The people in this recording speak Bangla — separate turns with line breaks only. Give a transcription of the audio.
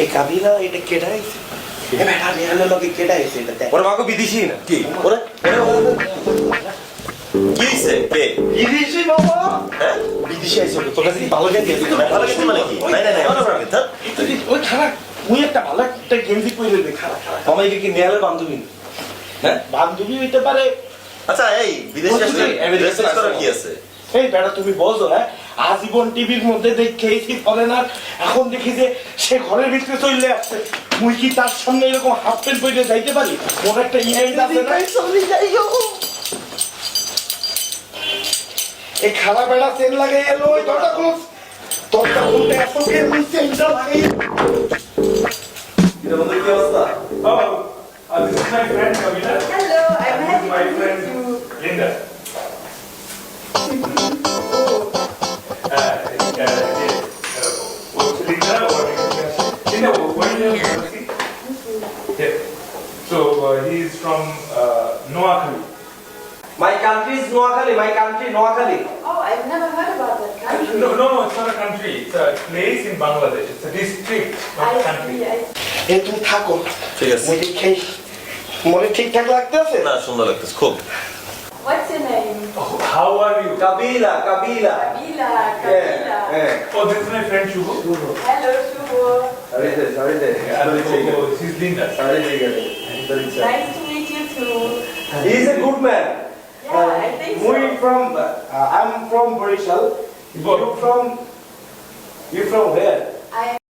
এই কাবিলা এটা কেডা আইছে এ বেটা নিয়ালে লগে কেডা আইছে এটা
ওর মাকে বিদেশি না
কি ওরে
কি হইছে কে
বিদেশি বাবা
হ্যাঁ
বিদেশি আইছে তোর কাছে কি ভালো গেম দিয়েছে
ভালো গেছে মানে কি নাই নাই নাই
ওই খারাপ মুই একটা ভালো একটা গেঞ্জি পরে দে খারাপ
আমাকে কি নিয়ালে বান্ধবী হ্যাঁ
বান্ধবী হইতে পারে।
আচ্ছা এই বিদেশে আসলে ড্রেস করার কি আছে
এই বেটা তুমি বলছো হ্যাঁ আজীবন টিভির মধ্যে দেখেছি ফরেনার এখন দেখি যে সে ঘরের ভিতরে চলে আসছে মুই কি তার সামনে এরকম হাফ প্যান্ট পরে যাইতে পারি মোর একটা ইভেন্ট আছে না এই খারাপ বেটা সেল লাগাই এলো ওই দরজা ক্লোজ দরজা খুলতে এত ফের মুই সেলটা লাগাই
এটা বন্ধু কি অবস্থা
This is my friend Kavita.
Hello, I'm
This is
happy
my
to
friend
meet you.
Linda. Linda, what is your university? Yeah. So he is from Noakhali.
My country is Noakhali, my country Noakhali.
Oh, I've never heard about that country.
No, it's not a country. It's a place in Bangladesh. It's a district, not a country.
I
এ তুমি থাকো
ঠিক আছে
মুই খেয়ে মনে ঠিকঠাক লাগতেছে
না সুন্দর লাগতেছে খুব
What's your name?
Oh, how are you?
Kabila Kabila
Kabila. Kabila.
Oh, this is my friend Shubhu.
Hello, Shubho.
This is Linda.
Nice to meet you too.
He is a good man.
Yeah, I think so.
I'm from Barishal. You from where?
I